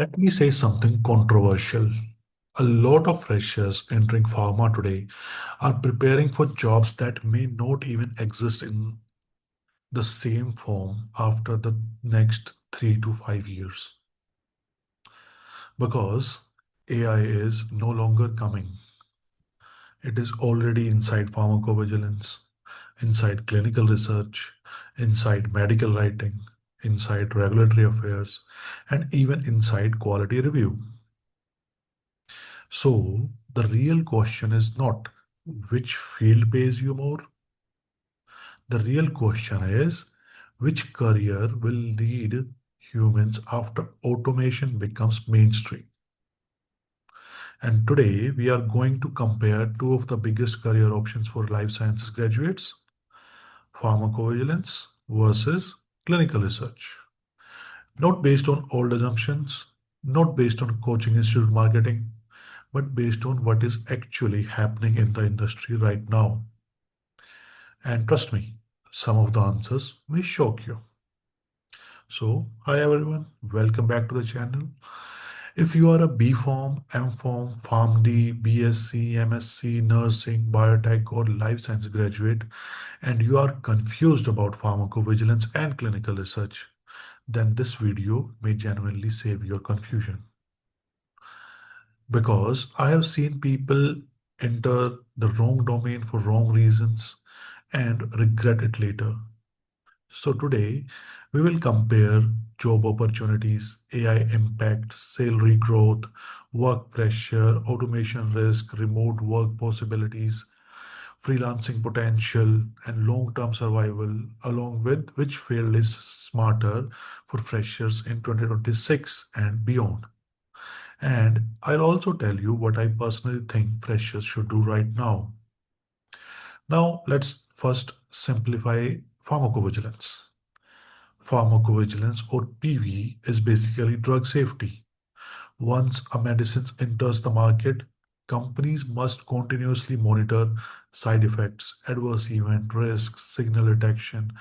Let me say something controversial. A lot of freshers entering pharma today are preparing for jobs that may not even exist in the same form after the next 3 to 5 years. Because AI is no longer coming, it is already inside pharmacovigilance, inside clinical research, inside medical writing, inside regulatory affairs, and even inside quality review. So the real question is not which field pays you more. The real question is which career will lead humans after automation becomes mainstream. And today we are going to compare two of the biggest career options for life sciences graduates, pharmacovigilance versus clinical research. Not based on old assumptions, not based on coaching institute marketing, but based on what is actually happening in the industry right now. And trust me, some of the answers may shock you. So, hi everyone, welcome back to the channel. If you are a B Pharm, M Pharm, PharmD, BSc, MSc, nursing, biotech, or life science graduate, and you are confused about pharmacovigilance and clinical research, then this video may genuinely save your confusion. Because I have seen people enter the wrong domain for wrong reasons and regret it later. So today we will compare job opportunities, AI impact, salary growth, work pressure, automation risk, remote work possibilities, freelancing potential, and long-term survival, along with which field is smarter for freshers in 2026 and beyond. And I'll also tell you what I personally think freshers should do right now. Now, let's first simplify pharmacovigilance. Pharmacovigilance, or PV, is basically drug safety. Once a medicine enters the market, companies must continuously monitor side effects, adverse event risks, signal detection,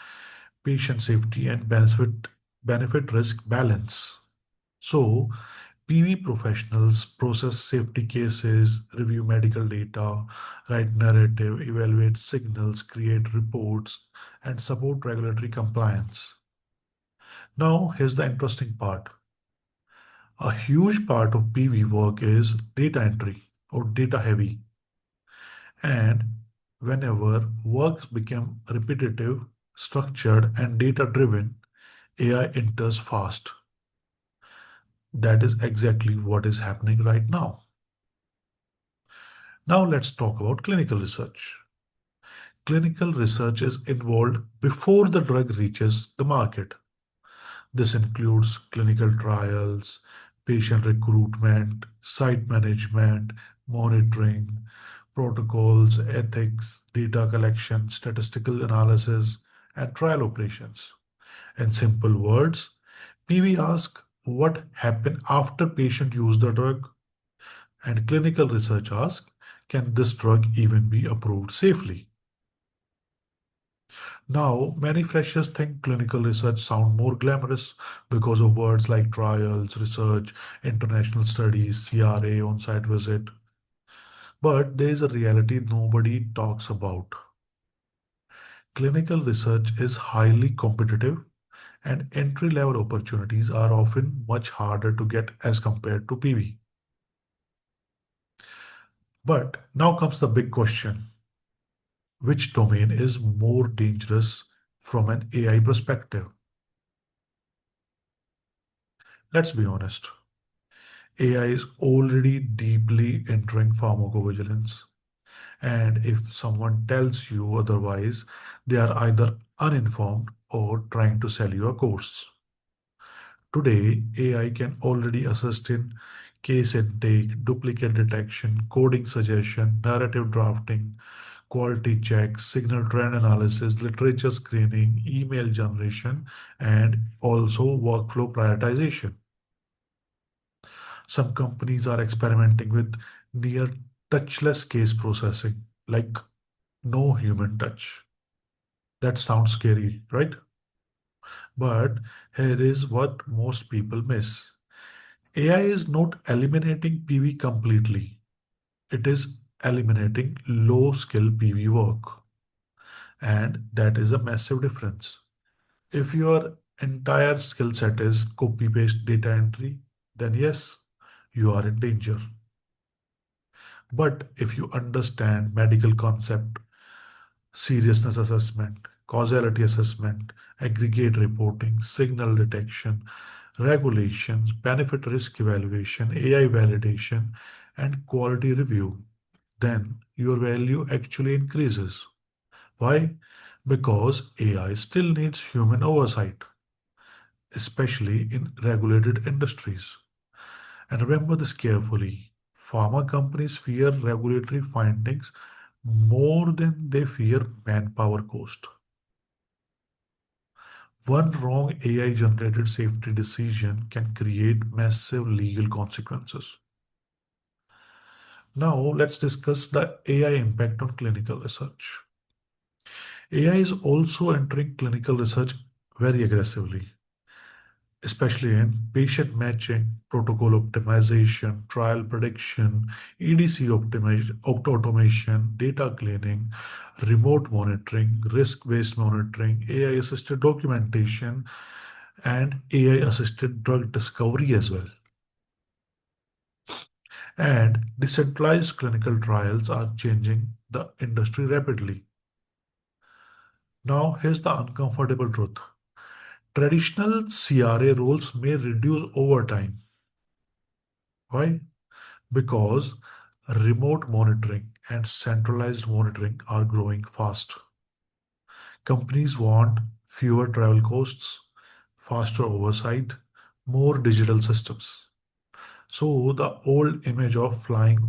patient safety, and benefit risk balance. So, PV professionals process safety cases, review medical data, write narrative, evaluate signals, create reports, and support regulatory compliance. Now, here's the interesting part. A huge part of PV work is data entry or data heavy. And whenever works become repetitive, structured, and data driven, AI enters fast. That is exactly what is happening right now. Now let's talk about clinical research. Clinical research is involved before the drug reaches the market. This includes clinical trials, patient recruitment, site management, monitoring, protocols, ethics, data collection, statistical analysis, and trial operations. In simple words, PV asks what happened after patient used the drug, and clinical research asks, can this drug even be approved safely? Now, many freshers think clinical research sound more glamorous because of words like trials, research, international studies, CRA, on-site visit. But there is a reality nobody talks about. Clinical research is highly competitive and entry-level opportunities are often much harder to get as compared to PV. But now comes the big question. Which domain is more dangerous from an AI perspective? Let's be honest. AI is already deeply entering pharmacovigilance. And if someone tells you otherwise, they are either uninformed or trying to sell you a course. Today, AI can already assist in case intake, duplicate detection, coding suggestion, narrative drafting, quality checks, signal trend analysis, literature screening, email generation, and also workflow prioritization. Some companies are experimenting with near touchless case processing, like no human touch. That sounds scary, right? But here is what most people miss. AI is not eliminating PV completely. It is eliminating low skill PV work. And that is a massive difference. If your entire skill set is copy paste data entry, then yes, you are in danger. But if you understand medical concept, seriousness assessment, causality assessment, aggregate reporting, signal detection, regulations, benefit risk evaluation, AI validation, and quality review, then your value actually increases. Why? Because AI still needs human oversight, especially in regulated industries. And remember this carefully. Pharma companies fear regulatory findings more than they fear manpower cost. One wrong AI generated safety decision can create massive legal consequences. Now, let's discuss the AI impact on clinical research. AI is also entering clinical research very aggressively, especially in patient matching, protocol optimization, trial prediction, EDC automation, data cleaning, remote monitoring, risk based monitoring, AI assisted documentation, and AI assisted drug discovery as well. And decentralized clinical trials are changing the industry rapidly. Now, here's the uncomfortable truth. Traditional CRA roles may reduce over time. Why? Because remote monitoring and centralized monitoring are growing fast. Companies want fewer travel costs, faster oversight, more digital systems. So the old image of flying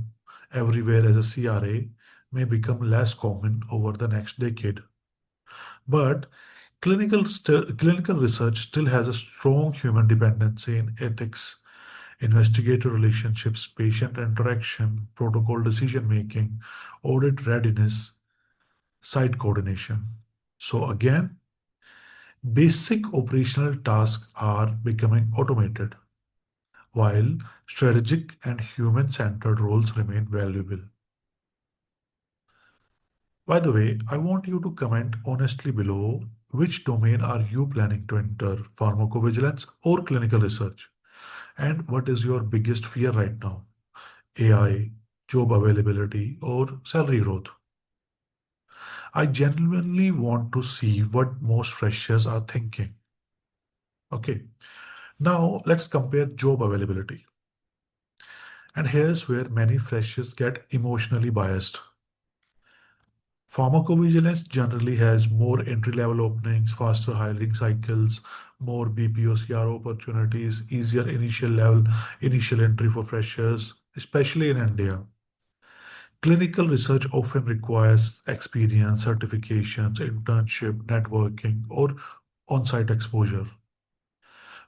everywhere as a CRA may become less common over the next decade. But clinical research still has a strong human dependency in ethics, investigator relationships, patient interaction, protocol decision making, audit readiness, site coordination. So again, basic operational tasks are becoming automated, while strategic and human-centered roles remain valuable. By the way, I want you to comment honestly below which domain are you planning to enter, pharmacovigilance or clinical research? And what is your biggest fear right now? AI, job availability, or salary growth? I genuinely want to see what most freshers are thinking. Okay, now let's compare job availability. And here's where many freshers get emotionally biased. Pharmacovigilance generally has more entry level openings, faster hiring cycles, more BPO/CRO opportunities, easier initial entry for freshers, especially in India. Clinical research often requires experience, certifications, internship, networking, or on site exposure.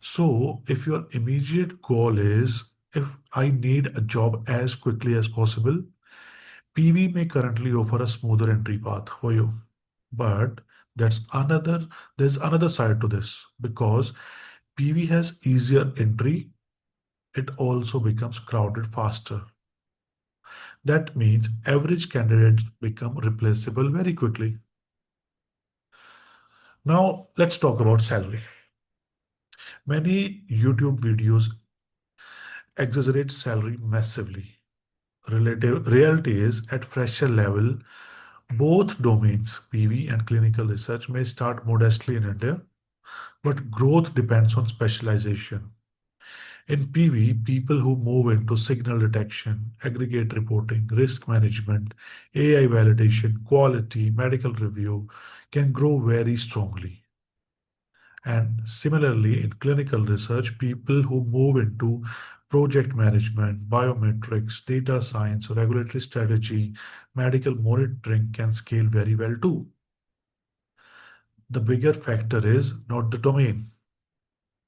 So, if your immediate goal is if I need a job as quickly as possible, PV may currently offer a smoother entry path for you. But there's another side to this because PV has easier entry, it also becomes crowded faster. That means average candidates become replaceable very quickly. Now, let's talk about salary. Many YouTube videos exaggerate salary massively. Reality is at fresher level, both domains, PV and clinical research, may start modestly in India, but growth depends on specialization. In PV, people who move into signal detection, aggregate reporting, risk management, AI validation, quality, medical review can grow very strongly. And similarly, in clinical research, people who move into project management, biometrics, data science, regulatory strategy, medical monitoring can scale very well too. The bigger factor is not the domain,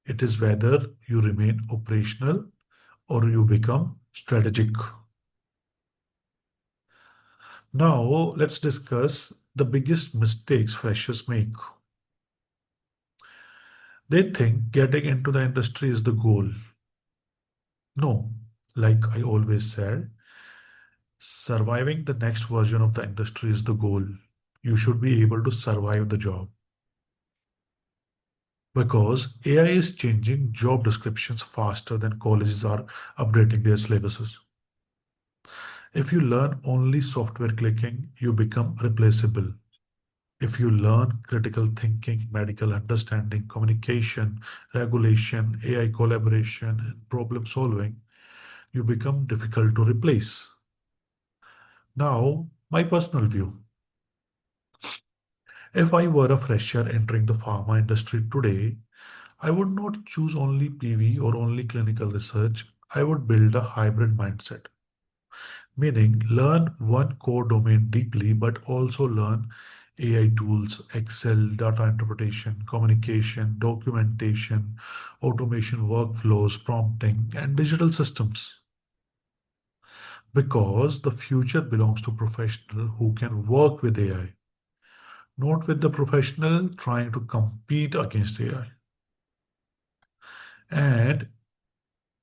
it is whether you remain operational or you become strategic. Now, let's discuss the biggest mistakes freshers make. They think getting into the industry is the goal, No, like I always said, surviving the next version of the industry is the goal. You should be able to survive the job because AI is changing job descriptions faster than colleges are updating their syllabuses. If you learn only software clicking, you become replaceable. If you learn critical thinking, medical understanding, communication, regulation, AI collaboration, and problem solving, you become difficult to replace. Now, my personal view. If I were a fresher entering the pharma industry today, I would not choose only PV or only clinical research. I would build a hybrid mindset, meaning learn one core domain deeply, but also learn AI tools, Excel, data interpretation, communication, documentation, automation workflows, prompting, and digital systems. Because the future belongs to professionals who can work with AI, not with the professional trying to compete against AI. And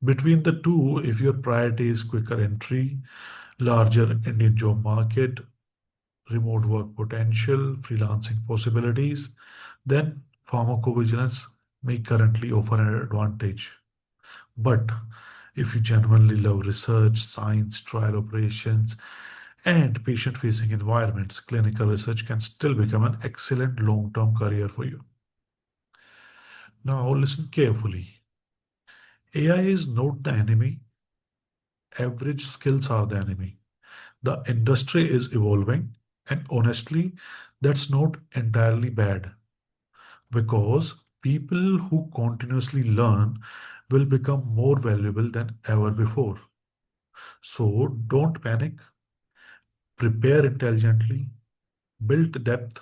between the two, if your priority is quicker entry, larger Indian job market, remote work potential, freelancing possibilities, then pharmacovigilance may currently offer an advantage. But if you genuinely love research, science, trial operations, and patient facing environments, clinical research can still become an excellent long term career for you. Now, listen carefully. AI is not the enemy, average skills are the enemy. The industry is evolving, and honestly, that's not entirely bad because people who continuously learn will become more valuable than ever before. So don't panic, prepare intelligently, build depth,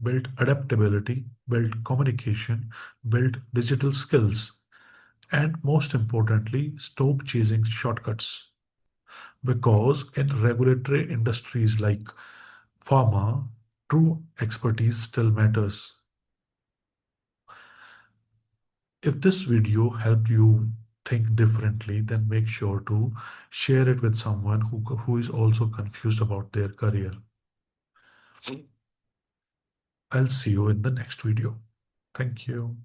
build adaptability, build communication, build digital skills, and most importantly, stop chasing shortcuts. Because in regulatory industries like pharma, true expertise still matters. If this video helped you think differently, then make sure to share it with someone who is also confused about their career. I'll see you in the next video. Thank you.